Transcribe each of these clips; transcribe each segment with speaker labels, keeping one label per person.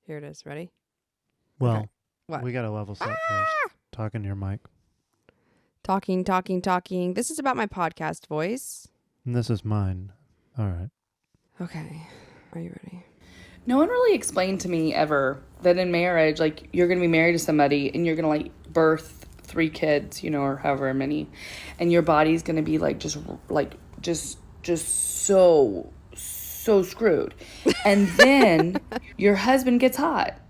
Speaker 1: Here it is. Ready?
Speaker 2: Well,
Speaker 1: Okay. What?
Speaker 2: we got to level set first. Talking to your mic.
Speaker 1: Talking. This is about my podcast voice.
Speaker 2: And this is mine. All right.
Speaker 1: Okay. Are you ready?
Speaker 3: No one really explained to me ever that in marriage, like, you're going to be married to somebody and you're going to, like, birth 3 kids, you know, or however many. And your body's going to be, like, just so screwed. And then your husband gets hot.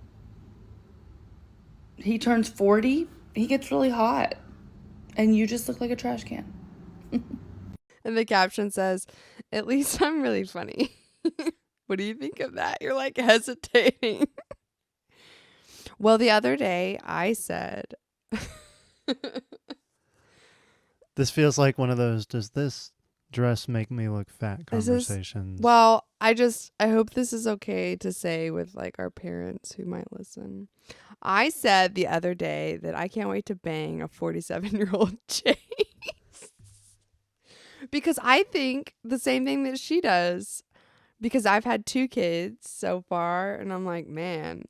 Speaker 3: He turns 40. He gets really hot. And you just look like a trash can.
Speaker 1: And the caption says, "At least I'm really funny." What do you think of that? You're like hesitating. Well, the other day I said,
Speaker 2: This feels like one of those, does this dress make me look fat conversations?
Speaker 1: well, I hope this is okay to say with like our parents who might listen. I said the other day that I can't wait to bang a 47-year-old Jace. Because I think the same thing that she does. Because I've had 2 kids so far, and I'm like, man,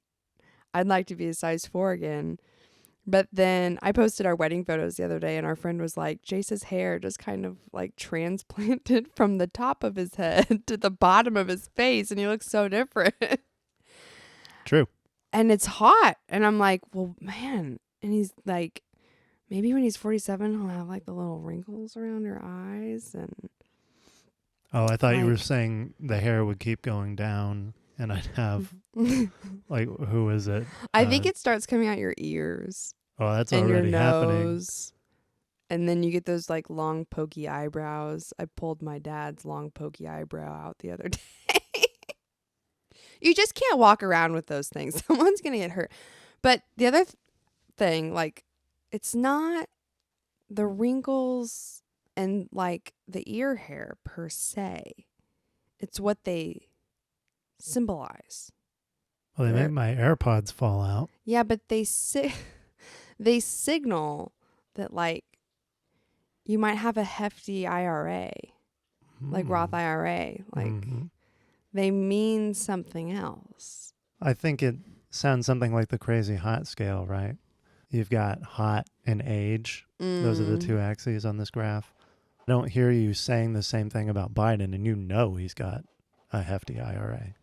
Speaker 1: I'd like to be a size 4 again. But then I posted our wedding photos the other day, and our friend was like, Jace's hair just kind of like transplanted from the top of his head to the bottom of his face, and he looks so different.
Speaker 2: True.
Speaker 1: And it's hot. And I'm like, well, man. And he's like, maybe when he's 47, he'll have like the little wrinkles around your eyes. And
Speaker 2: Oh, I thought you were
Speaker 1: like-
Speaker 2: saying the hair would keep going down and I'd have, like, who is it?
Speaker 1: I think it starts coming out your ears.
Speaker 2: Oh, that's
Speaker 1: and your
Speaker 2: already happening.
Speaker 1: nose. And then you get those like long pokey eyebrows. I pulled my dad's long pokey eyebrow out the other day. You just can't walk around with those things. Someone's going to get hurt. But the other thing, like, it's not the wrinkles and like the ear hair per se. It's what they symbolize.
Speaker 2: Well, they make my AirPods fall out.
Speaker 1: Yeah, but they signal that like you might have a hefty IRA, like Roth IRA. Like they mean something else.
Speaker 2: I think it sounds something like the crazy hot scale, right? You've got hot and age. Those are the 2 axes on this graph. I don't hear you saying the same thing about Biden, and you know he's got a hefty IRA.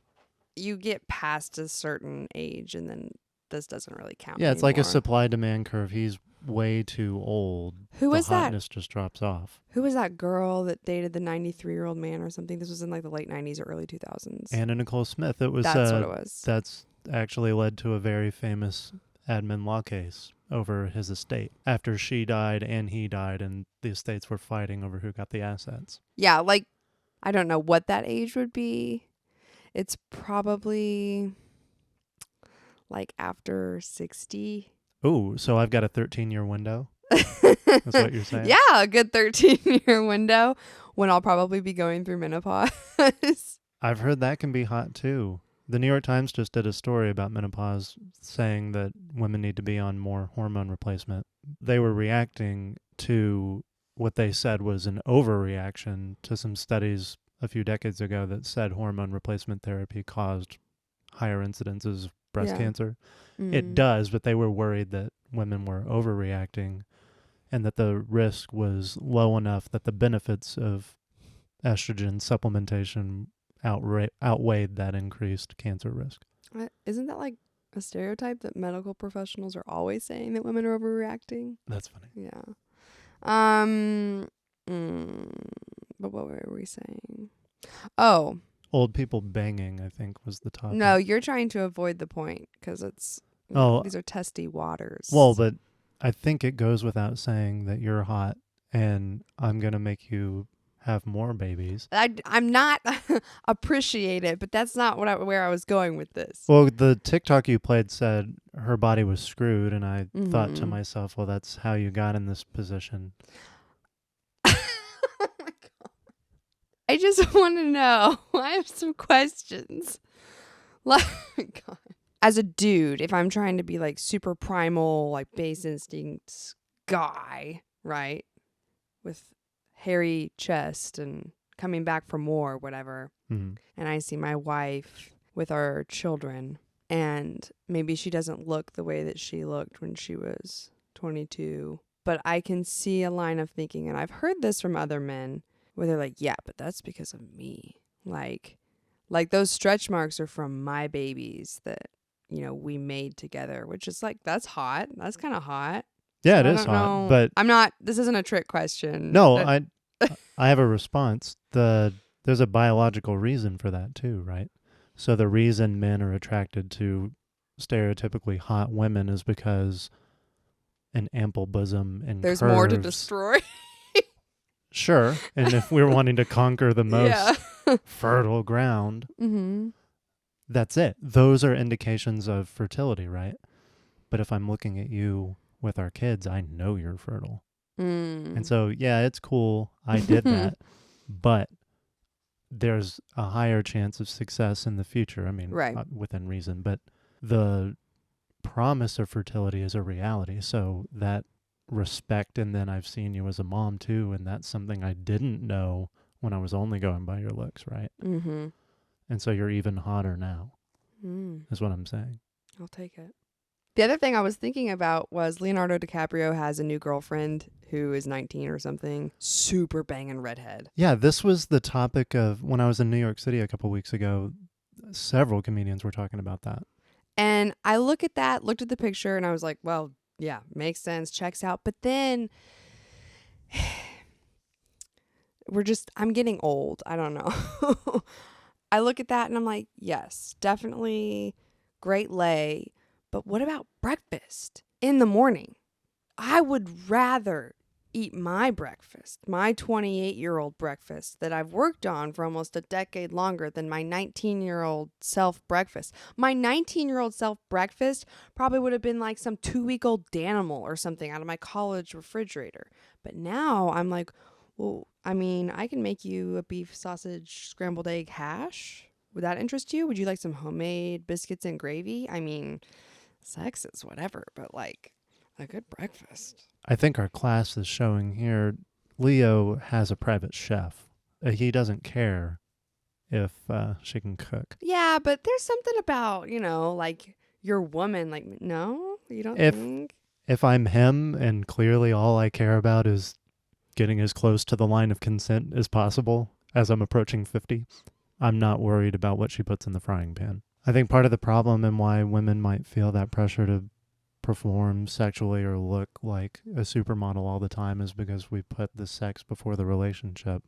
Speaker 1: You get past a certain age, and then this doesn't really count.
Speaker 2: Yeah, it's like a
Speaker 1: anymore.
Speaker 2: supply-demand curve. He's way too old.
Speaker 1: Who was
Speaker 2: the
Speaker 1: that?
Speaker 2: hotness just drops off.
Speaker 1: Who was that girl that dated the 93-year-old man or something? This was in like the late 90s or early 2000s.
Speaker 2: Anna Nicole Smith. It was.
Speaker 1: That's what it was.
Speaker 2: That's actually led to a very famous admin law case over his estate after she died and he died, and the estates were fighting over who got the assets.
Speaker 1: Yeah, like I don't know what that age would be. It's probably like after 60.
Speaker 2: Ooh, so I've got a 13-year window? That's what you're saying?
Speaker 1: Yeah, a good 13-year window when I'll probably be going through menopause.
Speaker 2: I've heard that can be hot too. The New York Times just did a story about menopause saying that women need to be on more hormone replacement. They were reacting to what they said was an overreaction to some studies a few decades ago that said hormone replacement therapy caused higher incidences of breast cancer. It does, but they were worried that women were overreacting and that the risk was low enough that the benefits of estrogen supplementation outweighed that increased cancer risk.
Speaker 1: Isn't that like a stereotype that medical professionals are always saying that women are overreacting?
Speaker 2: That's funny.
Speaker 1: Yeah. But what were we saying? Oh.
Speaker 2: Old people banging, I think, was the topic.
Speaker 1: No, you're trying to avoid the point because it's these are testy waters.
Speaker 2: Well, but I think it goes without saying that you're hot and I'm going to make you have more babies.
Speaker 1: I'm not appreciate it, but that's not where I was going with this.
Speaker 2: Well, the TikTok you played said her body was screwed, and I thought to myself, well, that's how you got in this position.
Speaker 1: Oh my God. I just want to know. I have some questions. Like, God. As a dude, if I'm trying to be like super primal, like base instincts guy, right? With hairy chest and coming back for more, whatever. And I see my wife with our children And maybe she doesn't look the way that she looked when she was 22. But I can see a line of thinking, and I've heard this from other men, where they're like, yeah, but that's because of me. Like those stretch marks are from my babies that, we made together, which is like, that's hot. That's kind of hot.
Speaker 2: Yeah,
Speaker 1: So
Speaker 2: it
Speaker 1: I
Speaker 2: is
Speaker 1: don't
Speaker 2: hot.
Speaker 1: know.
Speaker 2: But
Speaker 1: This isn't a trick question.
Speaker 2: no, I have a response. There's a biological reason for that too, right? So the reason men are attracted to stereotypically hot women is because an ample bosom and
Speaker 1: There's
Speaker 2: curves.
Speaker 1: more to destroy.
Speaker 2: Sure. And if we're wanting to conquer the most
Speaker 1: Yeah.
Speaker 2: fertile ground,
Speaker 1: Mm-hmm.
Speaker 2: that's it. Those are indications of fertility, right? But if I'm looking at you with our kids, I know you're fertile. And so, yeah, it's cool. I did that. But there's a higher chance of success in the future. I mean,
Speaker 1: Right.
Speaker 2: Within reason. But the promise of fertility is a reality. So that respect, and then I've seen you as a mom too, and that's something I didn't know when I was only going by your looks, right?
Speaker 1: Mm-hmm.
Speaker 2: And so you're even hotter now,
Speaker 1: Mm.
Speaker 2: is what I'm saying.
Speaker 1: I'll take it. The other thing I was thinking about was Leonardo DiCaprio has a new girlfriend who is 19 or something. Super banging redhead.
Speaker 2: Yeah, this was the topic of when I was in New York City a couple weeks ago. Several comedians were talking about that.
Speaker 1: And I looked at the picture, and I was like, well, yeah, makes sense, checks out. But then I'm getting old. I don't know. I look at that and I'm like, yes, definitely great lay. But what about breakfast in the morning? I would rather eat my breakfast, my 28-year-old breakfast that I've worked on for almost a decade longer than my 19-year-old self breakfast. My 19-year-old self breakfast probably would have been like some 2-week-old Danimal or something out of my college refrigerator. But now I'm like, well, I mean, I can make you a beef sausage scrambled egg hash. Would that interest you? Would you like some homemade biscuits and gravy? I mean, sex is whatever, but like a good breakfast.
Speaker 2: I think our class is showing here Leo has a private chef. He doesn't care if she can cook.
Speaker 1: Yeah, but there's something about, like your woman. Like, no, you don't
Speaker 2: If
Speaker 1: think?
Speaker 2: if I'm him and clearly all I care about is getting as close to the line of consent as possible as I'm approaching 50, I'm not worried about what she puts in the frying pan. I think part of the problem and why women might feel that pressure to perform sexually or look like a supermodel all the time is because we put the sex before the relationship.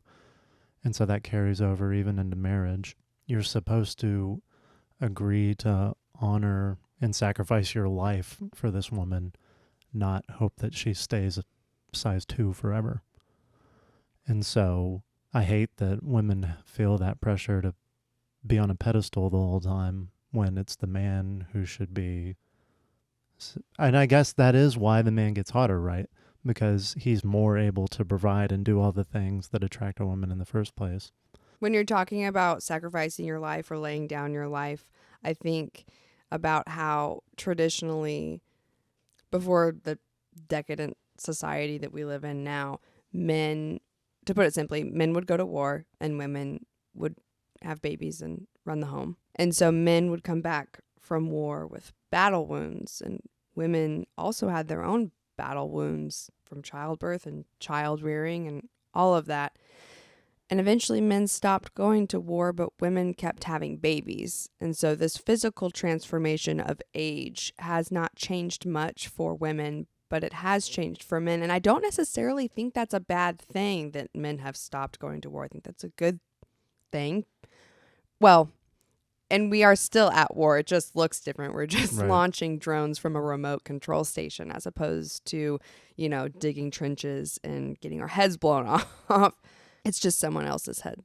Speaker 2: And so that carries over even into marriage. You're supposed to agree to honor and sacrifice your life for this woman, not hope that she stays a size 2 forever. And so I hate that women feel that pressure to be on a pedestal the whole time when it's the man who should be. And I guess that is why the man gets hotter, right? Because he's more able to provide and do all the things that attract a woman in the first place.
Speaker 1: When you're talking about sacrificing your life or laying down your life, I think about how traditionally, before the decadent society that we live in now, men, to put it simply, men would go to war and women would have babies and run the home. And so men would come back from war with battle wounds, and women also had their own battle wounds from childbirth and child rearing and all of that. And eventually men stopped going to war, but women kept having babies. And so this physical transformation of age has not changed much for women, but it has changed for men. And I don't necessarily think that's a bad thing that men have stopped going to war. I think that's a good thing. Well, and we are still at war. It just looks different. We're just
Speaker 2: Right.
Speaker 1: launching drones from a remote control station as opposed to, digging trenches and getting our heads blown off. It's just someone else's head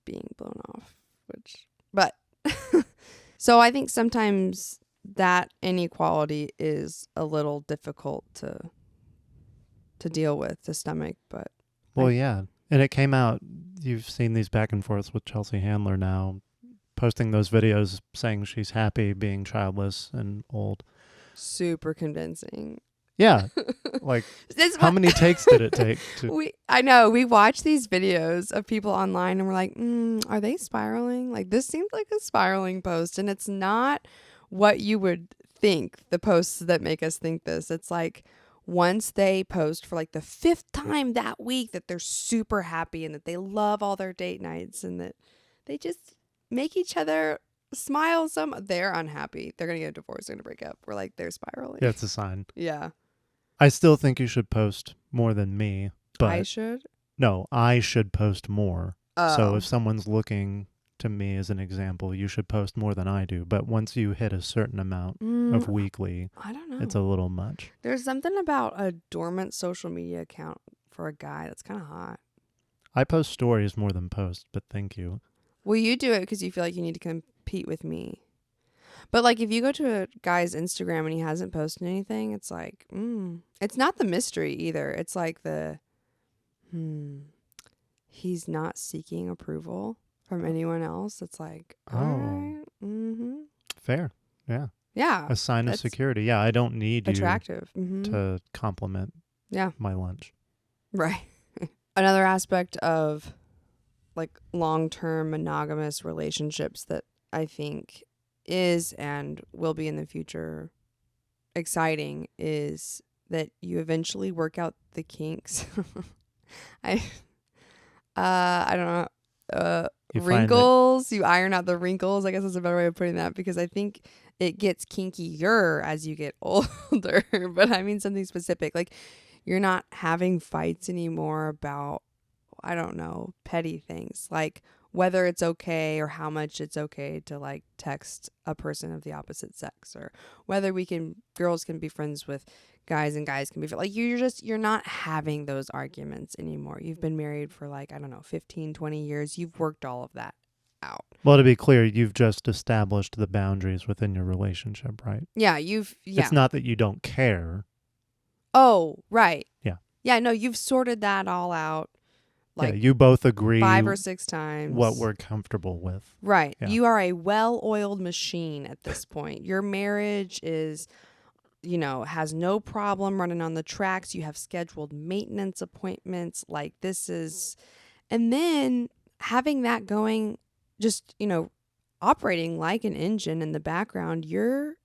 Speaker 1: being blown off, but so I think sometimes that inequality is a little difficult to deal with, to stomach, but
Speaker 2: Well, yeah. And it came out, you've seen these back and forths with Chelsea Handler now, posting those videos saying she's happy being childless and old.
Speaker 1: super convincing.
Speaker 2: Yeah. Like, how many takes did it take?
Speaker 1: I know. We watch these videos of people online and we're like, are they spiraling? Like, this seems like a spiraling post. And it's not what you would think, the posts that make us think this. It's like once they post for like the 5th time that week that they're super happy and that they love all their date nights and that they just make each other smile they're unhappy. They're going to get a divorce. They're going to break up. We're like, they're spiraling.
Speaker 2: Yeah, it's a sign.
Speaker 1: Yeah.
Speaker 2: I still think you should post more than me, but
Speaker 1: I should?
Speaker 2: no, I should post more.
Speaker 1: Oh.
Speaker 2: So if someone's looking to me as an example, you should post more than I do. But once you hit a certain amount of weekly,
Speaker 1: I don't know.
Speaker 2: it's a little much.
Speaker 1: There's something about a dormant social media account for a guy that's kind of hot.
Speaker 2: I post stories more than posts, but thank you.
Speaker 1: Well, you do it because you feel like you need to compete with me. But like if you go to a guy's Instagram and he hasn't posted anything, it's like, it's not the mystery either. It's like he's not seeking approval from anyone else. It's like, all right. Mm-hmm.
Speaker 2: Fair. Yeah.
Speaker 1: Yeah.
Speaker 2: A sign of security. Yeah, I don't need
Speaker 1: attractive.
Speaker 2: you to compliment my lunch.
Speaker 1: Right. Another aspect of like long-term monogamous relationships that I think is and will be in the future exciting is that you eventually work out the kinks. I don't know. Wrinkles. You iron out the wrinkles. I guess that's a better way of putting that because I think it gets kinkier as you get older. But I mean something specific. Like you're not having fights anymore about, I don't know, petty things. Like whether it's okay or how much it's okay to like text a person of the opposite sex, or whether girls can be friends with guys and guys can be like, you're not having those arguments anymore. You've been married for like, I don't know, 15, 20 years. You've worked all of that out.
Speaker 2: Well, to be clear, you've just established the boundaries within your relationship, right?
Speaker 1: Yeah,
Speaker 2: It's not that you don't care.
Speaker 1: Oh, right.
Speaker 2: Yeah.
Speaker 1: Yeah, no, you've sorted that all out. Like
Speaker 2: you both agree
Speaker 1: 5 or 6 times
Speaker 2: what we're comfortable with.
Speaker 1: Right.
Speaker 2: Yeah.
Speaker 1: You are a well-oiled machine at this point. Your marriage is, has no problem running on the tracks. You have scheduled maintenance appointments. Like and then having that going, just, operating like an engine in the background, you're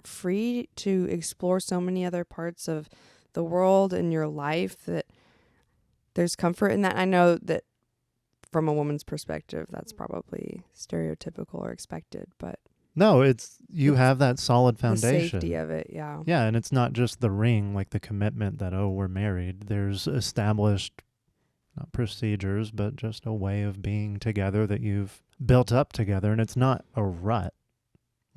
Speaker 1: free to explore so many other parts of the world and your life that there's comfort in that. I know that from a woman's perspective, that's probably stereotypical or expected, but
Speaker 2: no, you have that solid foundation.
Speaker 1: The safety of it, yeah.
Speaker 2: Yeah, and it's not just the ring, like the commitment that, we're married. There's established, not procedures, but just a way of being together that you've built up together, and it's not a rut.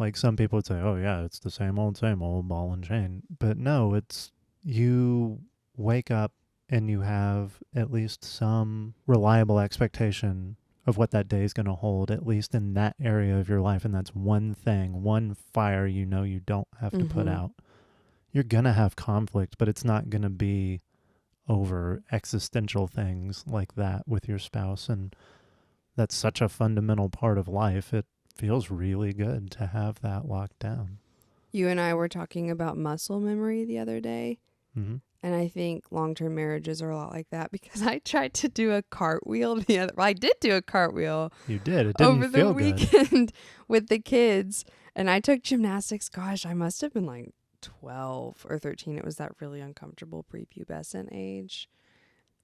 Speaker 2: Like some people would say, oh yeah, it's the same old ball and chain. But no, it's you wake up and you have at least some reliable expectation of what that day is going to hold, at least in that area of your life. And that's one thing, one fire you don't have to put out. You're going to have conflict, but it's not going to be over existential things like that with your spouse. And that's such a fundamental part of life. It feels really good to have that locked down.
Speaker 1: You and I were talking about muscle memory the other day.
Speaker 2: Mm-hmm.
Speaker 1: And I think long-term marriages are a lot like that because I tried to do a cartwheel I did do a cartwheel.
Speaker 2: You did. It didn't
Speaker 1: over the
Speaker 2: feel
Speaker 1: weekend
Speaker 2: good.
Speaker 1: with the kids. And I took gymnastics. Gosh, I must have been like 12 or 13. It was that really uncomfortable prepubescent age.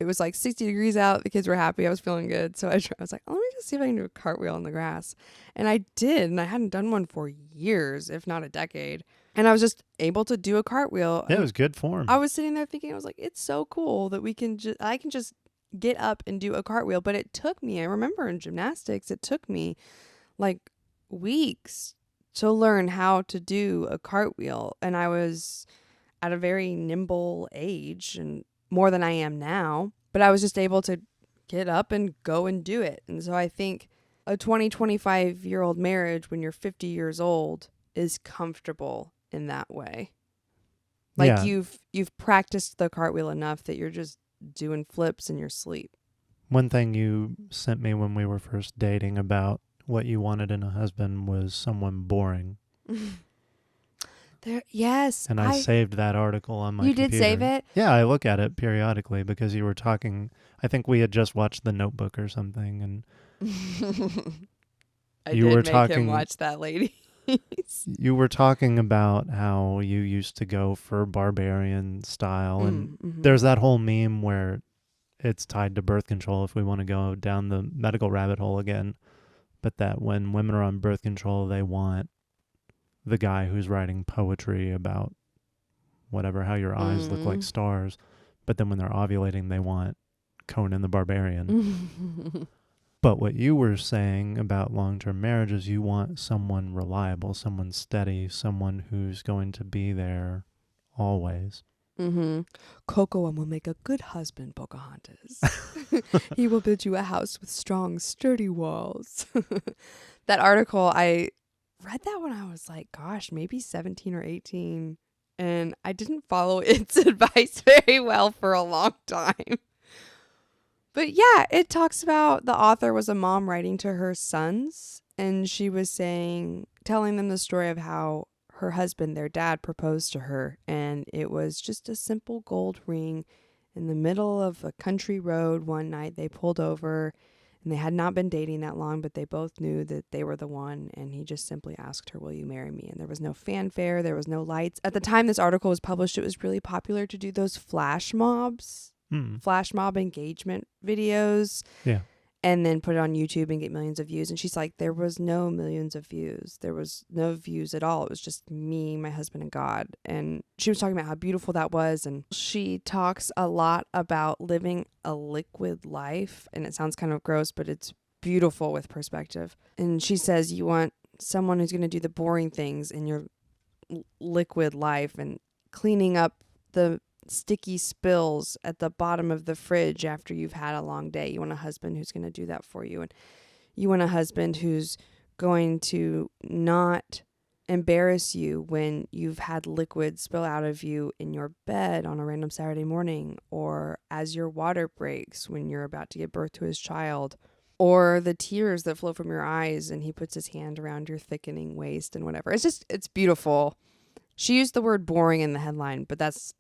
Speaker 1: It was like 60 degrees out. The kids were happy. I was feeling good. So I was like, let me just see if I can do a cartwheel on the grass. And I did. And I hadn't done one for years, if not a decade. And I was just able to do a cartwheel.
Speaker 2: Yeah, it was good form.
Speaker 1: I was sitting there thinking, I was like, it's so cool that I can just get up and do a cartwheel. But it took me, I remember in gymnastics, it took me like weeks to learn how to do a cartwheel. And I was at a very nimble age and more than I am now. But I was just able to get up and go and do it. And so I think a 25-year-old marriage when you're 50 years old is comfortable in that way. Like you've practiced the cartwheel enough that you're just doing flips in your sleep.
Speaker 2: One thing you sent me when we were first dating about what you wanted in a husband was someone boring.
Speaker 1: Yes.
Speaker 2: And I saved that article on my computer.
Speaker 1: You did save it?
Speaker 2: Yeah, I look at it periodically because you were talking. I think we had just watched The Notebook or something, and
Speaker 1: I did make him watch that lady.
Speaker 2: You were talking about how you used to go for barbarian style, and there's that whole meme where it's tied to birth control if we want to go down the medical rabbit hole again, but that when women are on birth control, they want the guy who's writing poetry about whatever, how your eyes look like stars, but then when they're ovulating, they want Conan the Barbarian. But what you were saying about long-term marriage is you want someone reliable, someone steady, someone who's going to be there always.
Speaker 1: Cocoa will make a good husband, Pocahontas. He will build you a house with strong, sturdy walls. That article, I read that when I was like, gosh, maybe 17 or 18. And I didn't follow its advice very well for a long time. But yeah, it talks about the author was a mom writing to her sons, and she was telling them the story of how her husband, their dad, proposed to her, and it was just a simple gold ring in the middle of a country road. One night they pulled over, and they had not been dating that long, but they both knew that they were the one, and he just simply asked her, "Will you marry me?" And there was no fanfare, there was no lights. At the time this article was published, it was really popular to do those flash mob engagement videos.
Speaker 2: Yeah.
Speaker 1: And then put it on YouTube and get millions of views. And she's like, there was no millions of views. There was no views at all. It was just me, my husband, and God. And she was talking about how beautiful that was. And she talks a lot about living a liquid life. And it sounds kind of gross, but it's beautiful with perspective. And she says you want someone who's going to do the boring things in your liquid life and cleaning up the sticky spills at the bottom of the fridge after you've had a long day. You want a husband who's going to do that for you. And you want a husband who's going to not embarrass you when you've had liquid spill out of you in your bed on a random Saturday morning, or as your water breaks when you're about to give birth to his child, or the tears that flow from your eyes and he puts his hand around your thickening waist and whatever. It's beautiful. She used the word boring in the headline, but that's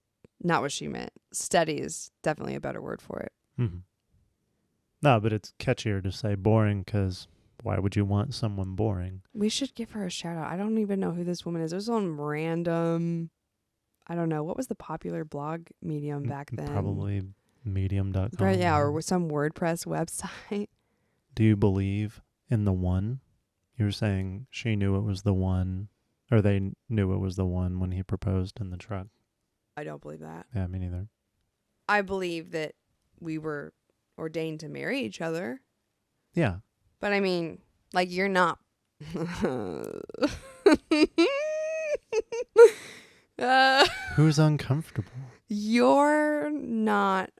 Speaker 1: not what she meant. Steady is definitely a better word for it.
Speaker 2: Mm-hmm. No, but it's catchier to say boring, because why would you want someone boring?
Speaker 1: We should give her a shout out. I don't even know who this woman is. It was on random, I don't know, what was the popular blog medium back then?
Speaker 2: Probably medium.com.
Speaker 1: Right, yeah, or some WordPress website.
Speaker 2: Do you believe in the one? You were saying she knew it was the one, or they knew it was the one when he proposed in the truck.
Speaker 1: I don't believe that.
Speaker 2: Yeah, me neither.
Speaker 1: I believe that we were ordained to marry each other.
Speaker 2: Yeah.
Speaker 1: But I mean, like, you're not.
Speaker 2: Who's uncomfortable?
Speaker 1: You're not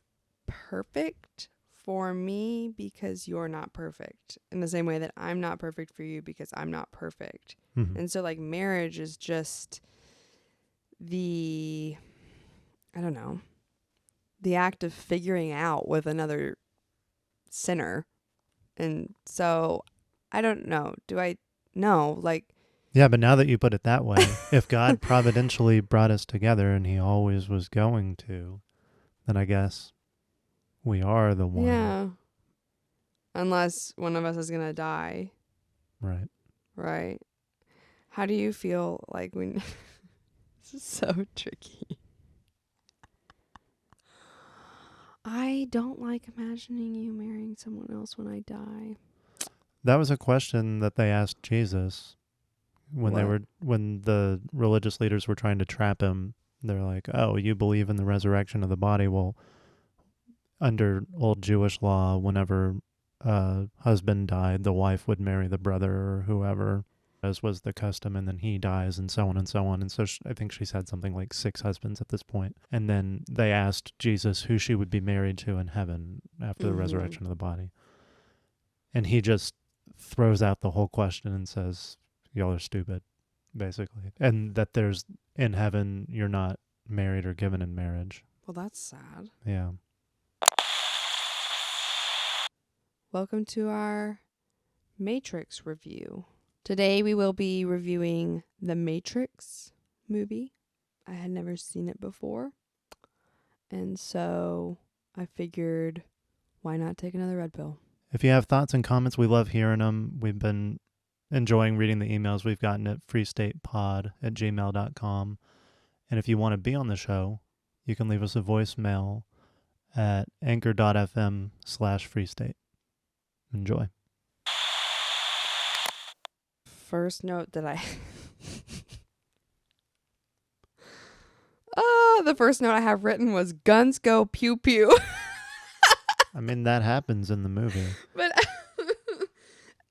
Speaker 1: perfect for me because you're not perfect. In the same way that I'm not perfect for you because I'm not perfect.
Speaker 2: Mm-hmm.
Speaker 1: And so, like, marriage is just the act of figuring out with another sinner. And so I don't know. Do I know? Like,
Speaker 2: yeah, but now that you put it that way, if God providentially brought us together and he always was going to, then I guess we are the one.
Speaker 1: yeah. Unless one of us is going to die.
Speaker 2: Right.
Speaker 1: Right. How do you feel like when... This is so tricky. I don't like imagining you marrying someone else when I die.
Speaker 2: That was a question that they asked Jesus when when the religious leaders were trying to trap him. They're like, "Oh, you believe in the resurrection of the body? Well, under old Jewish law, whenever a husband died, the wife would marry the brother or whoever, as was the custom, and then he dies, and so on and so on." And so I think she's had something like 6 husbands at this point. And then they asked Jesus who she would be married to in heaven after the resurrection of the body. And he just throws out the whole question and says, "Y'all are stupid," basically. And that there's, in heaven, you're not married or given in marriage.
Speaker 1: Well, that's sad.
Speaker 2: Yeah.
Speaker 1: Welcome to our Matrix review. Today we will be reviewing the Matrix movie. I had never seen it before. And so I figured, why not take another red pill?
Speaker 2: If you have thoughts and comments, we love hearing them. We've been enjoying reading the emails we've gotten at freestatepod@gmail.com. And if you want to be on the show, you can leave us a voicemail at anchor.fm/freestate. Enjoy.
Speaker 1: First note that the first note I have written was guns go pew pew.
Speaker 2: I mean, that happens in the movie.
Speaker 1: But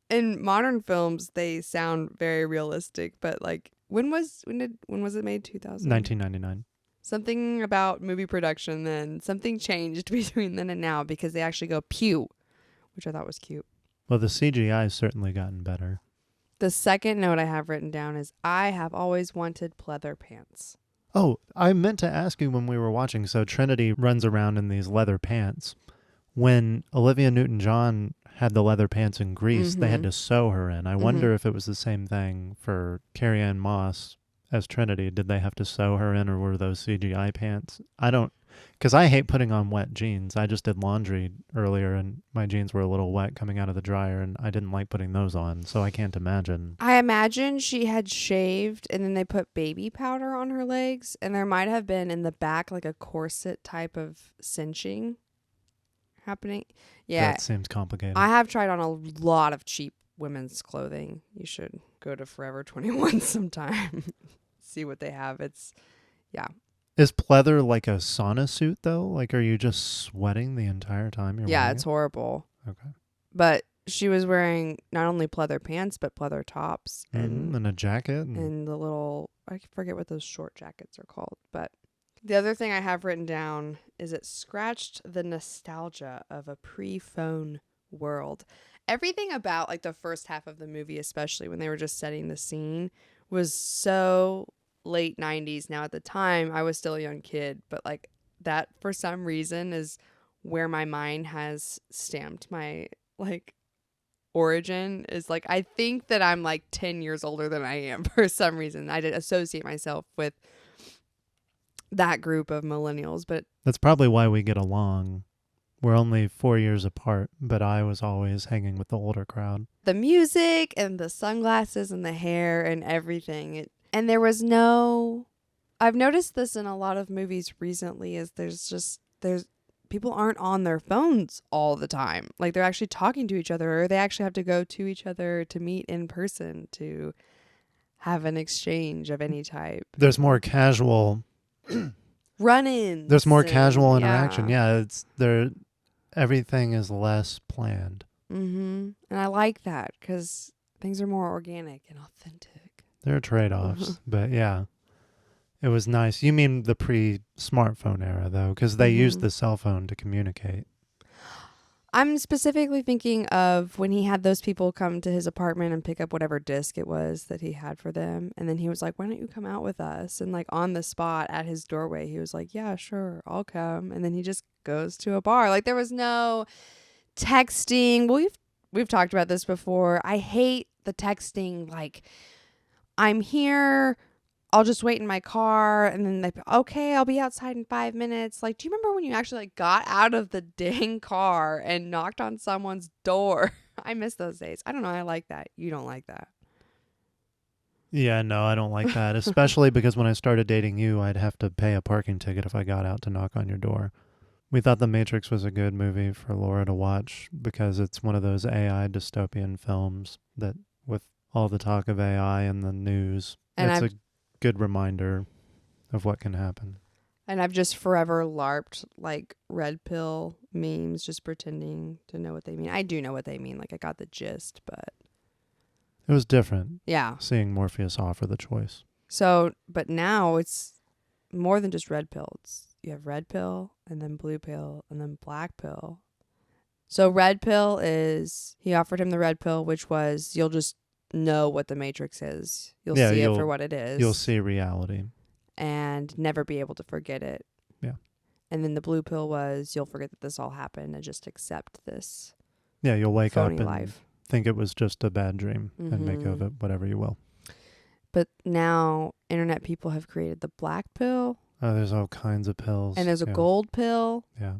Speaker 1: in modern films, they sound very realistic. But like, when was it made? 2000.
Speaker 2: 1999.
Speaker 1: Something about movie production. Then something changed between then and now because they actually go pew, which I thought was cute.
Speaker 2: Well, the CGI's certainly gotten better.
Speaker 1: The second note I have written down is I have always wanted pleather pants.
Speaker 2: Oh, I meant to ask you when we were watching. So Trinity runs around in these leather pants. When Olivia Newton-John had the leather pants in Grease, they had to sew her in. I wonder if it was the same thing for Carrie-Anne Moss as Trinity. Did they have to sew her in, or were those CGI pants? I don't, because I hate putting on wet jeans. I just did laundry earlier, and my jeans were a little wet coming out of the dryer, and I didn't like putting those on, so I can't imagine.
Speaker 1: I imagine she had shaved, and then they put baby powder on her legs, and there might have been in the back like a corset type of cinching happening. Yeah.
Speaker 2: That seems complicated.
Speaker 1: I have tried on a lot of cheap women's clothing. You should go to Forever 21 sometime. See what they have. It's, yeah.
Speaker 2: Is pleather like a sauna suit, though? Like, are you just sweating the entire time you're wearing
Speaker 1: It's horrible.
Speaker 2: Okay.
Speaker 1: But she was wearing not only pleather pants, but pleather tops.
Speaker 2: And a jacket.
Speaker 1: And the little, I forget what those short jackets are called. But the other thing I have written down is it scratched the nostalgia of a pre-phone world. Everything about like the first half of the movie, especially when they were just setting the scene, was so late 90s. Now at the time, I was still a young kid, but like that for some reason is where my mind has stamped my like origin is like, I think that I'm like 10 years older than I am for some reason. I did associate myself with that group of millennials, but
Speaker 2: that's probably why we get along. We're only 4 years apart, but I was always hanging with the older crowd.
Speaker 1: The music and the sunglasses and the hair and everything. And there was no, I've noticed this in a lot of movies recently, is there's people aren't on their phones all the time. Like they're actually talking to each other, or they actually have to go to each other to meet in person to have an exchange of any type.
Speaker 2: There's more casual
Speaker 1: run-ins.
Speaker 2: There's more casual interaction. Yeah, it's there. Everything is less planned.
Speaker 1: Mm-hmm. And I like that because things are more organic and authentic.
Speaker 2: There are trade-offs, but yeah, it was nice. You mean the pre-smartphone era, though, because they used the cell phone to communicate.
Speaker 1: I'm specifically thinking of when he had those people come to his apartment and pick up whatever disc it was that he had for them. And then he was like, why don't you come out with us? And like on the spot at his doorway, he was like, yeah, sure, I'll come. And then he just goes to a bar. Like there was no texting. Well, we've talked about this before. I hate the texting. Like, I'm here, I'll just wait in my car, and then okay, I'll be outside in 5 minutes. Like, do you remember when you actually like got out of the dang car and knocked on someone's door? I miss those days. I don't know. I like that. You don't like that.
Speaker 2: Yeah, no, I don't like that. Especially because when I started dating you, I'd have to pay a parking ticket if I got out to knock on your door. We thought The Matrix was a good movie for Laura to watch because it's one of those AI dystopian films that, with all the talk of AI in the news,
Speaker 1: and
Speaker 2: it's a good reminder of what can happen.
Speaker 1: And I've just forever LARPed like red pill memes, just pretending to know what they mean. I do know what they mean. Like I got the gist, but
Speaker 2: it was different.
Speaker 1: Yeah.
Speaker 2: Seeing Morpheus offer the choice.
Speaker 1: So, but now it's more than just red pill. You have red pill and then blue pill and then black pill. So red pill is, he offered him the red pill, which was you'll just know what the Matrix is. You'll see it for what it is.
Speaker 2: You'll see reality.
Speaker 1: And never be able to forget it.
Speaker 2: Yeah.
Speaker 1: And then the blue pill was you'll forget that this all happened and just accept this.
Speaker 2: Yeah, you'll wake up and
Speaker 1: life.
Speaker 2: Think it was just a bad dream and make of it whatever you will.
Speaker 1: But now internet people have created the black pill.
Speaker 2: Oh, there's all kinds of pills.
Speaker 1: And there's a gold pill.
Speaker 2: Yeah.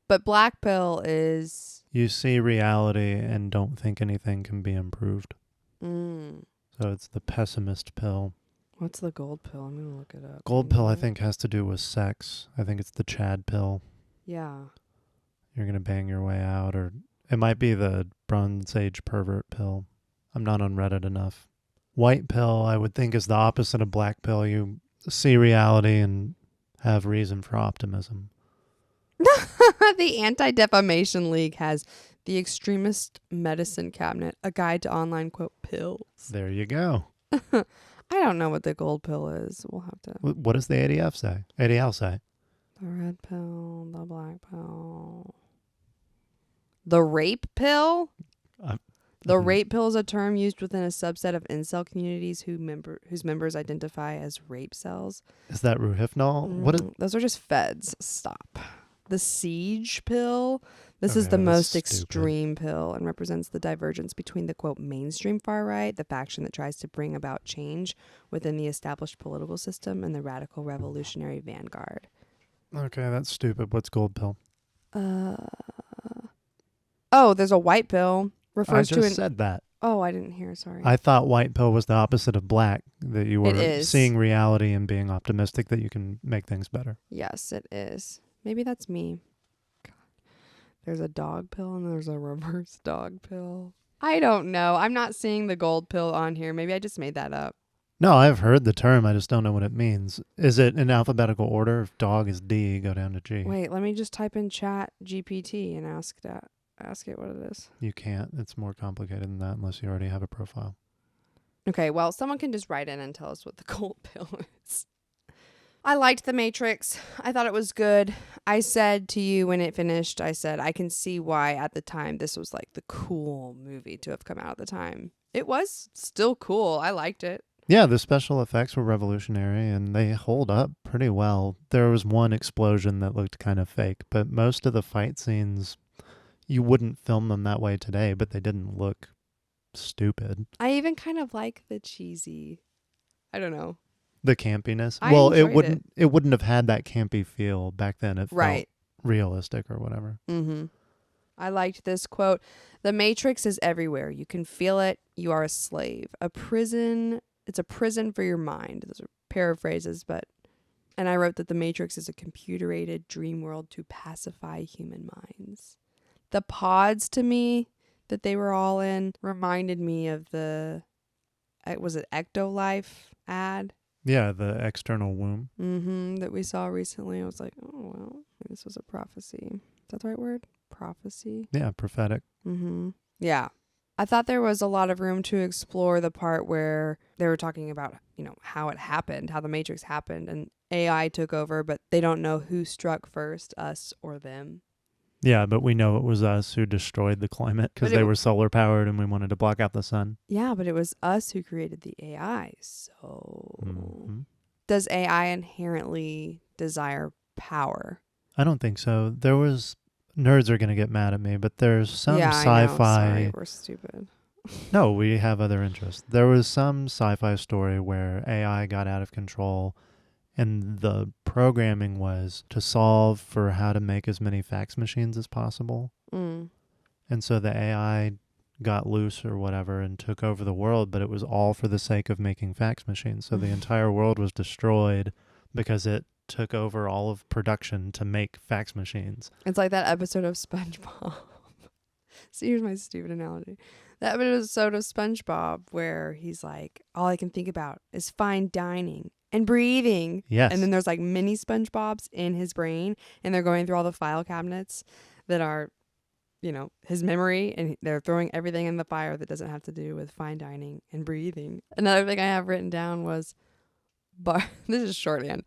Speaker 1: But black pill is...
Speaker 2: You see reality and don't think anything can be improved.
Speaker 1: Mm.
Speaker 2: So it's the pessimist pill.
Speaker 1: What's the gold pill? I'm gonna look it up.
Speaker 2: Gold
Speaker 1: Can you
Speaker 2: pill, I
Speaker 1: do it?
Speaker 2: think, has to do with sex. I think it's the Chad pill.
Speaker 1: Yeah.
Speaker 2: You're going to bang your way out, or it might be the Bronze Age pervert pill. I'm not on Reddit enough. White pill, I would think, is the opposite of black pill. You see reality and have reason for optimism.
Speaker 1: The Anti-Defamation League has the Extremist Medicine Cabinet, a guide to online quote pills.
Speaker 2: There you go.
Speaker 1: I don't know what the gold pill is. We'll have to.
Speaker 2: What does the ADF say? ADL say?
Speaker 1: The red pill, the black pill, the rape pill. The rape pill is a term used within a subset of incel communities whose members identify as rape cells.
Speaker 2: Is that Ruhypnol? What is?
Speaker 1: Those are just feds. Stop. The siege pill. This is
Speaker 2: Okay,
Speaker 1: the
Speaker 2: that's
Speaker 1: most
Speaker 2: stupid.
Speaker 1: extreme pill and represents the divergence between the quote mainstream far right, the faction that tries to bring about change within the established political system, and the radical revolutionary vanguard.
Speaker 2: Okay, that's stupid. What's gold pill?
Speaker 1: Oh, there's a white pill. Refers
Speaker 2: I
Speaker 1: to
Speaker 2: just said that.
Speaker 1: Oh, I didn't hear. Sorry.
Speaker 2: I thought white pill was the opposite of black, that you
Speaker 1: It
Speaker 2: were
Speaker 1: is.
Speaker 2: seeing reality and being optimistic that you can make things better.
Speaker 1: Yes, it is. Maybe that's me. God. There's a dog pill and there's a reverse dog pill. I don't know. I'm not seeing the gold pill on here. Maybe I just made that up.
Speaker 2: No, I've heard the term. I just don't know what it means. Is it in alphabetical order? If dog is D, go down to G.
Speaker 1: Wait, let me just type in chat GPT and ask it what it is.
Speaker 2: You can't. It's more complicated than that unless you already have a profile.
Speaker 1: Okay, well, someone can just write in and tell us what the gold pill is. I liked The Matrix. I thought it was good. I said to you when it finished, I said, I can see why at the time this was like the cool movie to have come out at the time. It was still cool. I liked it.
Speaker 2: Yeah, the special effects were revolutionary and they hold up pretty well. There was one explosion that looked kind of fake, but most of the fight scenes, you wouldn't film them that way today, but they didn't look stupid.
Speaker 1: I even kind of like the cheesy, I don't know.
Speaker 2: The campiness.
Speaker 1: I
Speaker 2: Well,
Speaker 1: enjoyed
Speaker 2: it wouldn't have had that campy feel back then. It
Speaker 1: Right.
Speaker 2: felt realistic or whatever.
Speaker 1: Mm-hmm. I liked this quote. The Matrix is everywhere. You can feel it. You are a slave. A prison. It's a prison for your mind. Those are paraphrases, and I wrote that the Matrix is a computer-aided dream world to pacify human minds. The pods to me that they were all in reminded me of was it Ectolife ad?
Speaker 2: Yeah, the external womb.
Speaker 1: Mm-hmm. That we saw recently. I was like, oh, well, this was a prophecy. Is that the right word? Prophecy?
Speaker 2: Yeah, prophetic.
Speaker 1: Mm-hmm. Yeah. I thought there was a lot of room to explore the part where they were talking about, how it happened, how the Matrix happened, and AI took over, but they don't know who struck first, us or them.
Speaker 2: Yeah, but we know it was us who destroyed the climate because they were solar powered and we wanted to block out the sun.
Speaker 1: Yeah, but it was us who created the AI. So
Speaker 2: Mm-hmm.
Speaker 1: Does AI inherently desire power?
Speaker 2: I don't think so. Nerds are going to get mad at me, but there's some
Speaker 1: I know.
Speaker 2: sci-fi.
Speaker 1: Sorry, we're stupid.
Speaker 2: No, we have other interests. There was some sci-fi story where AI got out of control and the programming was to solve for how to make as many fax machines as possible.
Speaker 1: Mm.
Speaker 2: And so the AI got loose or whatever and took over the world, but it was all for the sake of making fax machines. So the entire world was destroyed because it took over all of production to make fax machines.
Speaker 1: It's like that episode of SpongeBob. So here's my stupid analogy. That episode of SpongeBob where he's like, all I can think about is fine dining and breathing.
Speaker 2: Yes.
Speaker 1: And then there's like mini SpongeBobs in his brain and they're going through all the file cabinets that are, his memory, and they're throwing everything in the fire that doesn't have to do with fine dining and breathing. Another thing I have written down was, this is shorthand,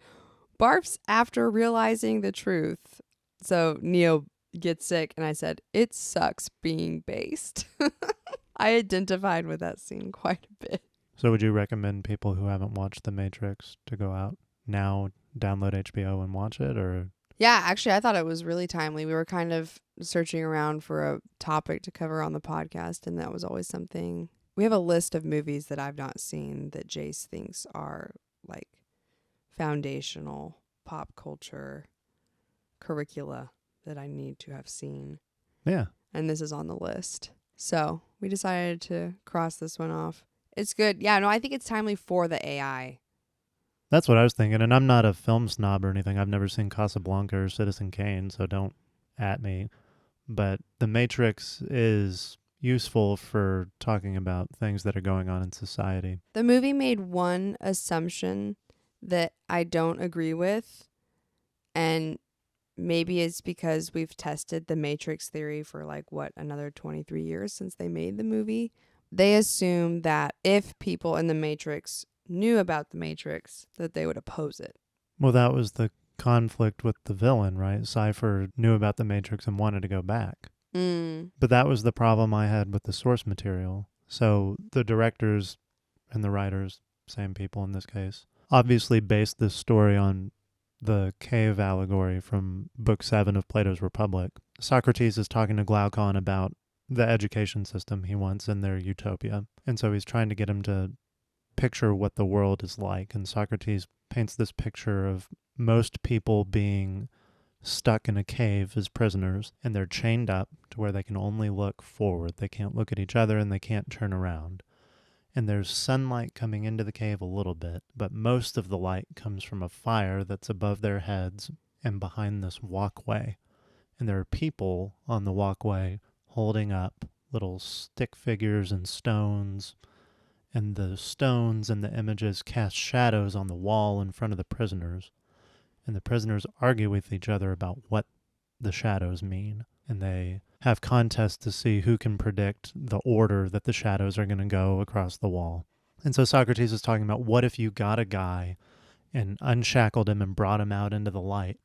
Speaker 1: barfs after realizing the truth. So Neo gets sick and I said, it sucks being based. I identified with that scene quite a bit.
Speaker 2: So would you recommend people who haven't watched The Matrix to go out now, download HBO and watch it, or?
Speaker 1: Yeah, actually, I thought it was really timely. We were kind of searching around for a topic to cover on the podcast, and that was always something. We have a list of movies that I've not seen that Jace thinks are like foundational pop culture curricula that I need to have seen.
Speaker 2: Yeah.
Speaker 1: And this is on the list. So we decided to cross this one off. It's good. Yeah, no, I think it's timely for the AI.
Speaker 2: That's what I was thinking, and I'm not a film snob or anything. I've never seen Casablanca or Citizen Kane, so don't at me. But The Matrix is useful for talking about things that are going on in society.
Speaker 1: The movie made one assumption that I don't agree with, and maybe it's because we've tested the Matrix theory for another 23 years since they made the movie. They assume that if people in the Matrix knew about the Matrix, that they would oppose it.
Speaker 2: Well, that was the conflict with the villain, right? Cypher knew about the Matrix and wanted to go back. But that was the problem I had with the source material. So the directors and the writers, same people in this case, obviously based this story on the cave allegory from Book 7 of Plato's Republic. Socrates is talking to Glaucon about the education system he wants in their utopia. And so he's trying to get him to picture what the world is like. And Socrates paints this picture of most people being stuck in a cave as prisoners, and they're chained up to where they can only look forward. They can't look at each other and they can't turn around. And there's sunlight coming into the cave a little bit, but most of the light comes from a fire that's above their heads and behind this walkway. And there are people on the walkway holding up little stick figures and stones, and the stones and the images cast shadows on the wall in front of the prisoners. And the prisoners argue with each other about what the shadows mean. And they have contests to see who can predict the order that the shadows are going to go across the wall. And so Socrates is talking about, what if you got a guy and unshackled him and brought him out into the light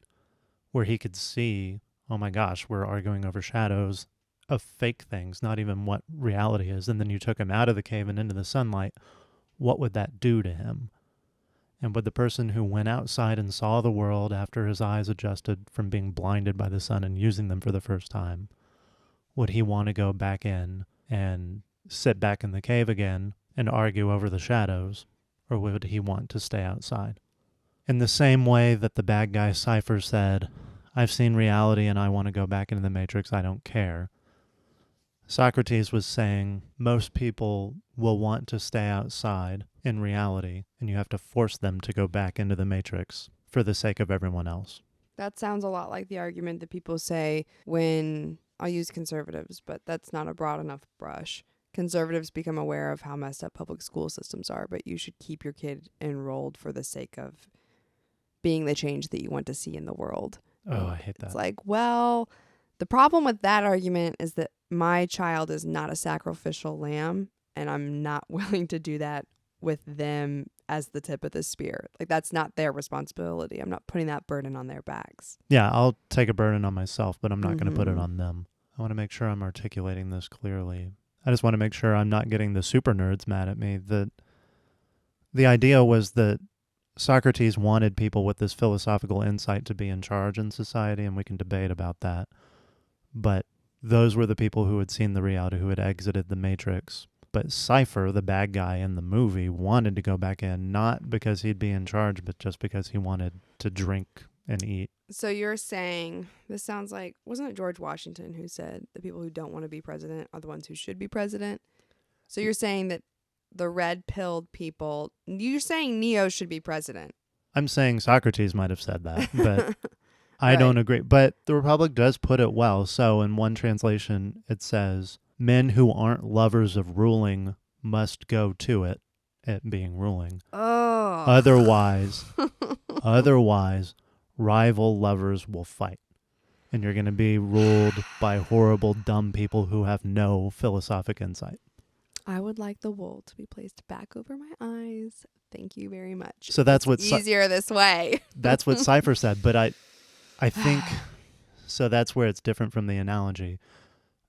Speaker 2: where he could see, oh my gosh, we're arguing over shadows of fake things, not even what reality is. And then you took him out of the cave and into the sunlight. What would that do to him? And would the person who went outside and saw the world after his eyes adjusted from being blinded by the sun and using them for the first time, would he want to go back in and sit back in the cave again and argue over the shadows, or would he want to stay outside? In the same way that the bad guy Cypher said, I've seen reality and I want to go back into the Matrix, I don't care. Socrates was saying most people will want to stay outside in reality, and you have to force them to go back into the Matrix for the sake of everyone else.
Speaker 1: That sounds a lot like the argument that people say when, I'll use conservatives, but that's not a broad enough brush. Conservatives become aware of how messed up public school systems are, but you should keep your kid enrolled for the sake of being the change that you want to see in the world.
Speaker 2: Oh, I hate that.
Speaker 1: It's like, well, the problem with that argument is that my child is not a sacrificial lamb, and I'm not willing to do that with them as the tip of the spear. Like, that's not their responsibility. I'm not putting that burden on their backs.
Speaker 2: Yeah, I'll take a burden on myself, but I'm not going to put it on them. I want to make sure I'm articulating this clearly. I just want to make sure I'm not getting the super nerds mad at me. That the idea was that Socrates wanted people with this philosophical insight to be in charge in society, and we can debate about that. But those were the people who had seen the reality, who had exited the Matrix. But Cypher, the bad guy in the movie, wanted to go back in, not because he'd be in charge, but just because he wanted to drink and eat.
Speaker 1: So you're saying, this sounds like, wasn't it George Washington who said the people who don't want to be president are the ones who should be president? So you're saying that the red-pilled people, you're saying Neo should be president.
Speaker 2: I'm saying Socrates might have said that, but I don't agree. But the Republic does put it well. So in one translation, it says, men who aren't lovers of ruling must go to it being ruling.
Speaker 1: Oh.
Speaker 2: Otherwise, rival lovers will fight. And you're going to be ruled by horrible, dumb people who have no philosophic insight.
Speaker 1: I would like the wool to be placed back over my eyes. Thank you very much.
Speaker 2: So that's what
Speaker 1: easier this way.
Speaker 2: That's what Cypher said, but I think so that's where it's different from the analogy.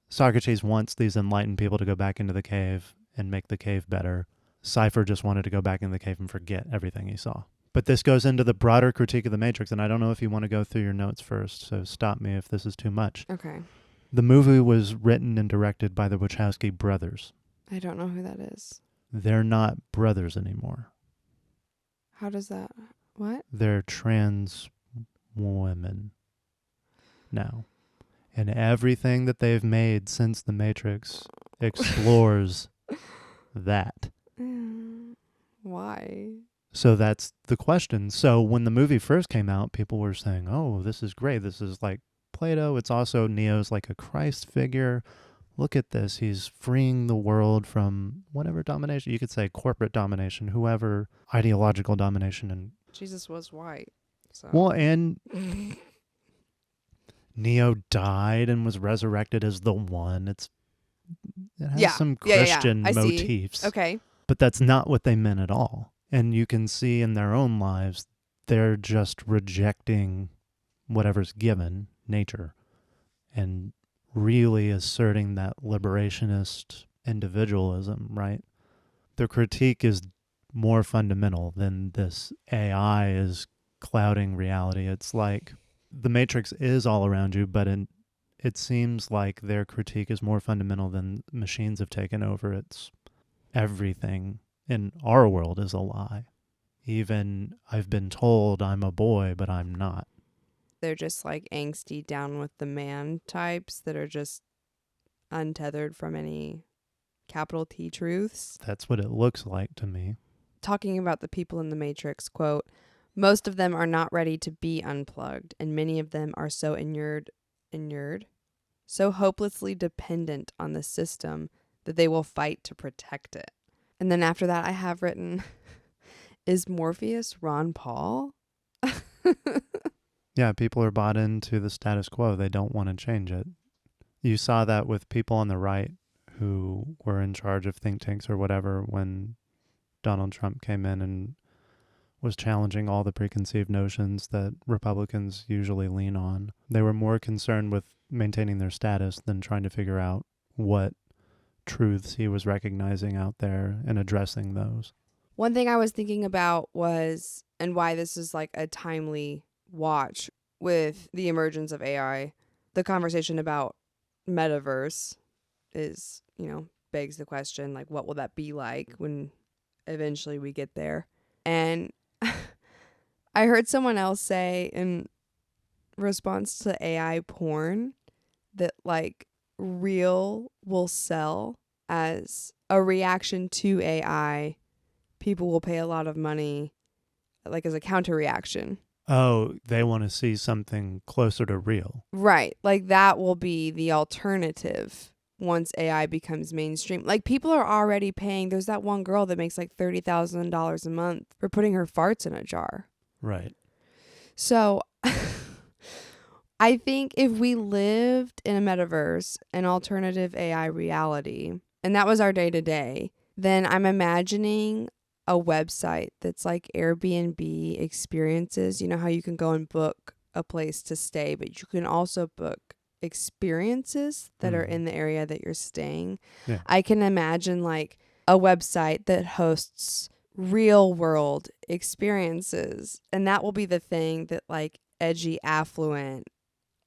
Speaker 2: Socrates wants these enlightened people to go back into the cave and make the cave better. Cypher just wanted to go back into the cave and forget everything he saw. But this goes into the broader critique of the Matrix, and I don't know if you want to go through your notes first, so stop me if this is too much.
Speaker 1: Okay.
Speaker 2: The movie was written and directed by the Wachowski brothers.
Speaker 1: I don't know who that is.
Speaker 2: They're not brothers anymore.
Speaker 1: How does that... What?
Speaker 2: They're trans women now. And everything that they've made since The Matrix explores that.
Speaker 1: Why?
Speaker 2: So that's the question. So when the movie first came out, people were saying, oh, this is great. This is like Plato. It's also Neo's like a Christ figure. Look at this. He's freeing the world from whatever domination. You could say corporate domination, whoever ideological domination. And
Speaker 1: Jesus was white. So.
Speaker 2: well, and Neo died and was resurrected as the one. It has some Christian
Speaker 1: I see.
Speaker 2: motifs.
Speaker 1: Okay.
Speaker 2: But that's not what they meant at all. And you can see in their own lives, they're just rejecting whatever's given, nature, and really asserting that liberationist individualism, right? Their critique is more fundamental than this AI is clouding reality. It's like the Matrix is all around you, but it seems like their critique is more fundamental than machines have taken over. It's everything in our world is a lie. Even I've been told I'm a boy, but I'm not.
Speaker 1: They're just like angsty down with the man types that are just untethered from any capital T truths.
Speaker 2: That's what it looks like to me.
Speaker 1: Talking about the people in the Matrix, quote, most of them are not ready to be unplugged, and many of them are so inured, so hopelessly dependent on the system that they will fight to protect it. And then after that, I have written, is Morpheus Ron Paul?
Speaker 2: Yeah, people are bought into the status quo. They don't want to change it. You saw that with people on the right who were in charge of think tanks or whatever when Donald Trump came in and was challenging all the preconceived notions that Republicans usually lean on. They were more concerned with maintaining their status than trying to figure out what truths he was recognizing out there and addressing those.
Speaker 1: One thing I was thinking about was, and why this is like a timely watch with the emergence of AI, the conversation about Metaverse is, begs the question, like, what will that be like when eventually we get there? And I heard someone else say in response to AI porn that like real will sell as a reaction to AI. People will pay a lot of money like as a counter reaction.
Speaker 2: Oh, they want to see something closer to real.
Speaker 1: Right. Like that will be the alternative once AI becomes mainstream. Like people are already paying. There's that one girl that makes like $30,000 a month for putting her farts in a jar.
Speaker 2: Right.
Speaker 1: So I think if we lived in a metaverse, an alternative AI reality, and that was our day to day, then I'm imagining a website that's like Airbnb experiences. You know how you can go and book a place to stay, but you can also book experiences that are in the area that you're staying.
Speaker 2: Yeah.
Speaker 1: I can imagine like a website that hosts real world experiences, and that will be the thing that like edgy, affluent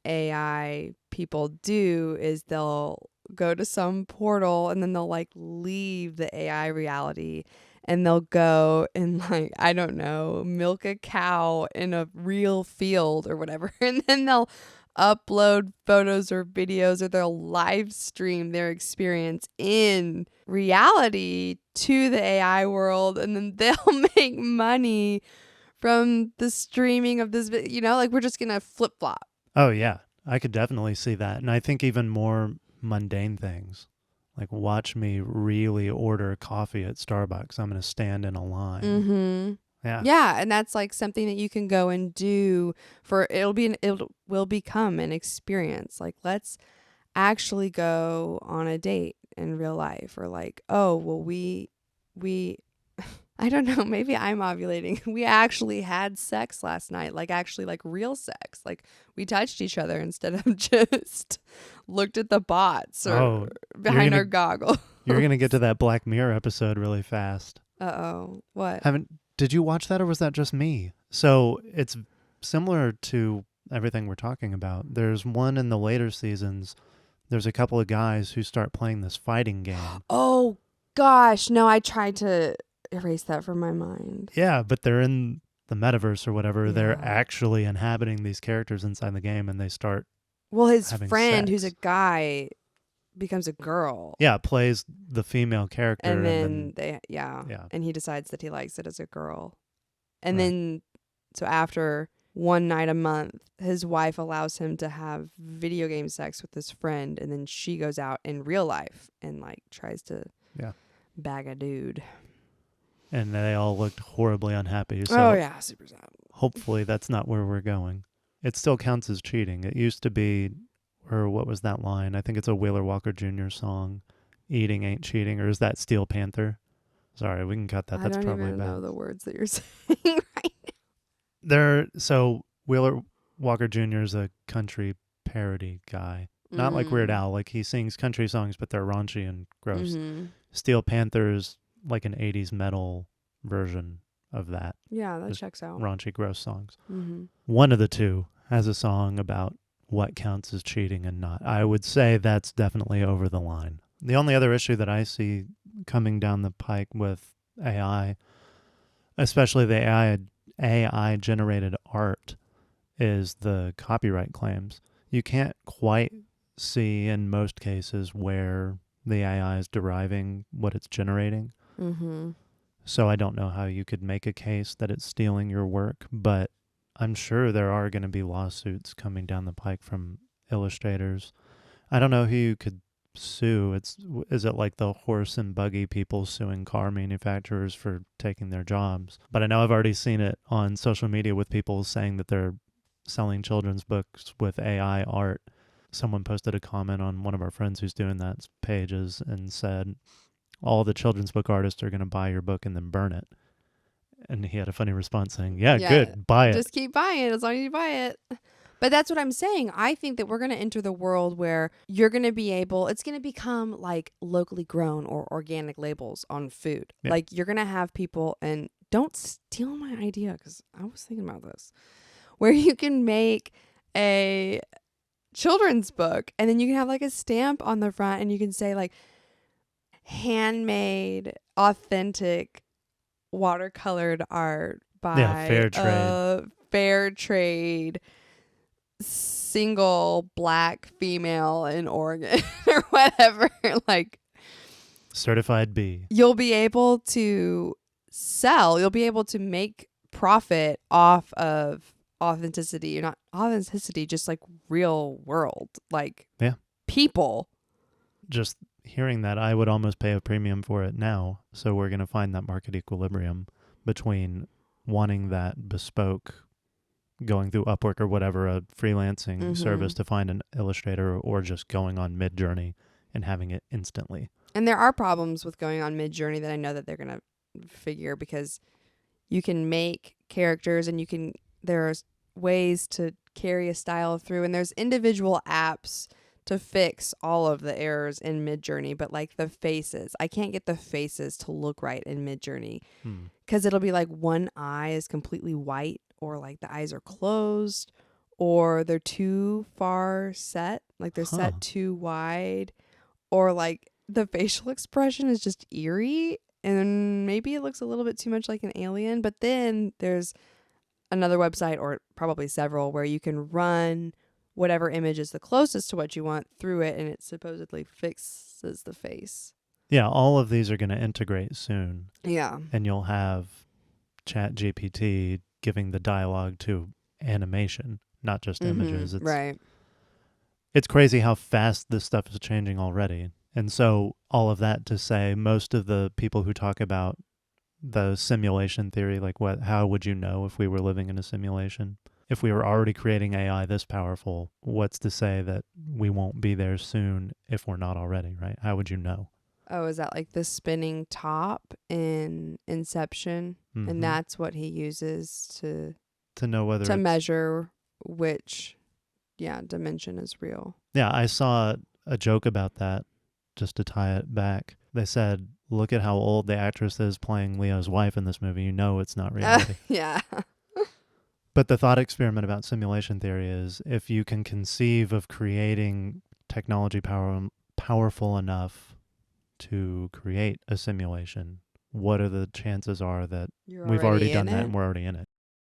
Speaker 1: AI people do, is they'll go to some portal and then they'll like leave the AI reality and they'll go and like, I don't know, milk a cow in a real field or whatever. And then they'll upload photos or videos, or they'll live stream their experience in reality to the AI world. And then they'll make money from the streaming of this, like we're just going to flip flop.
Speaker 2: Oh, yeah. I could definitely see that. And I think even more mundane things. Like, watch me really order coffee at Starbucks. I'm going to stand in a line.
Speaker 1: Mm-hmm.
Speaker 2: Yeah.
Speaker 1: Yeah, and that's like something that you can go and do it will become an experience. Like, let's actually go on a date in real life, or like, oh, well, we I don't know, maybe I'm ovulating. We actually had sex last night, like actually like real sex. Like we touched each other instead of just looked at the bots or behind our goggles.
Speaker 2: You're going to get to that Black Mirror episode really fast.
Speaker 1: Uh-oh. What?
Speaker 2: Did you watch that, or was that just me? So it's similar to everything we're talking about. There's one in the later seasons. There's a couple of guys who start playing this fighting game.
Speaker 1: Oh, gosh. No, I tried to erase that from my mind.
Speaker 2: Yeah, but they're in the metaverse or whatever.
Speaker 1: Yeah.
Speaker 2: They're actually inhabiting these characters inside the game, and they start
Speaker 1: Well, his
Speaker 2: having
Speaker 1: friend,
Speaker 2: sex.
Speaker 1: who's a guy, becomes a girl.
Speaker 2: Yeah, plays the female character,
Speaker 1: And
Speaker 2: and
Speaker 1: then
Speaker 2: yeah.
Speaker 1: and he decides that he likes it as a girl. And
Speaker 2: Right.
Speaker 1: then, so after one night a month, his wife allows him to have video game sex with his friend, and then she goes out in real life and like tries to
Speaker 2: Yeah.
Speaker 1: bag a dude.
Speaker 2: And they all looked horribly unhappy. So
Speaker 1: yeah, super sad.
Speaker 2: hopefully that's not where we're going. It still counts as cheating. It used to be, or what was that line? I think it's a Wheeler Walker Jr. song. Eating ain't cheating, or is that Steel Panther? Sorry, we can cut that. That's
Speaker 1: I don't
Speaker 2: probably
Speaker 1: even
Speaker 2: bad.
Speaker 1: know the words that you're saying right
Speaker 2: So Wheeler Walker Jr. is a country parody guy.
Speaker 1: now.
Speaker 2: Not like Weird Al. Like he sings country songs, but they're raunchy and gross.
Speaker 1: Mm-hmm.
Speaker 2: Steel Panther's like an 80s metal version of that.
Speaker 1: Yeah, that
Speaker 2: Just
Speaker 1: checks out.
Speaker 2: Raunchy, gross songs.
Speaker 1: Mm-hmm.
Speaker 2: One of the two has a song about what counts as cheating and not. I would say that's definitely over the line. The only other issue that I see coming down the pike with AI, especially the AI generated art, is the copyright claims. You can't quite see in most cases where the AI is deriving what it's generating.
Speaker 1: Mm-hmm.
Speaker 2: So I don't know how you could make a case that it's stealing your work, but I'm sure there are going to be lawsuits coming down the pike from illustrators. I don't know who you could sue. Is it like the horse and buggy people suing car manufacturers for taking their jobs? But I know I've already seen it on social media with people saying that they're selling children's books with AI art. Someone posted a comment on one of our friends who's doing that pages and said, all the children's book artists are going to buy your book and then burn it. And he had a funny response saying, yeah, good, buy it.
Speaker 1: Just keep buying it as long as you buy it. But that's what I'm saying. I think that we're going to enter the world where you're going to be able, it's going to become like locally grown or organic labels on food.
Speaker 2: Yeah.
Speaker 1: Like you're going to have people, and don't steal my idea because I was thinking about this, where you can make a children's book and then you can have like a stamp on the front and you can say like handmade, authentic, watercolored art by fair trade single black female in Oregon or whatever. Like
Speaker 2: certified B.
Speaker 1: You'll be able to sell, you'll be able to make profit off of authenticity. Not authenticity, just like real world, like people.
Speaker 2: Just hearing that, I would almost pay a premium for it now. So we're going to find that market equilibrium between wanting that bespoke, going through Upwork or whatever, a freelancing service to find an illustrator, or just going on Midjourney and having it instantly.
Speaker 1: And there are problems with going on Midjourney that I know that they're going to figure, because you can make characters and there's ways to carry a style through, and there's individual apps to fix all of the errors in Midjourney, but like the faces, I can't get the faces to look right in Midjourney because it'll be like one eye is completely white, or like the eyes are closed, or they're too far set, like they're set too wide, or like the facial expression is just eerie, and maybe it looks a little bit too much like an alien. But then there's another website, or probably several, where you can run whatever image is the closest to what you want through it, and it supposedly fixes the face.
Speaker 2: Yeah, all of these are going to integrate soon.
Speaker 1: Yeah.
Speaker 2: And you'll have ChatGPT giving the dialogue to animation, not just images.
Speaker 1: Right.
Speaker 2: It's crazy how fast this stuff is changing already. And so all of that to say, most of the people who talk about the simulation theory, like how would you know if we were living in a simulation? If we were already creating AI this powerful, what's to say that we won't be there soon if we're not already, right? How would you know?
Speaker 1: Oh, is that like the spinning top in Inception?
Speaker 2: Mm-hmm.
Speaker 1: And that's what he uses to
Speaker 2: know whether
Speaker 1: to measure which dimension is real.
Speaker 2: Yeah, I saw a joke about that, just to tie it back. They said, look at how old the actress is playing Leo's wife in this movie. You know it's not reality.
Speaker 1: Yeah.
Speaker 2: But the thought experiment about simulation theory is, if you can conceive of creating technology powerful enough to create a simulation, what are the chances are that we've already done that and we're already in it?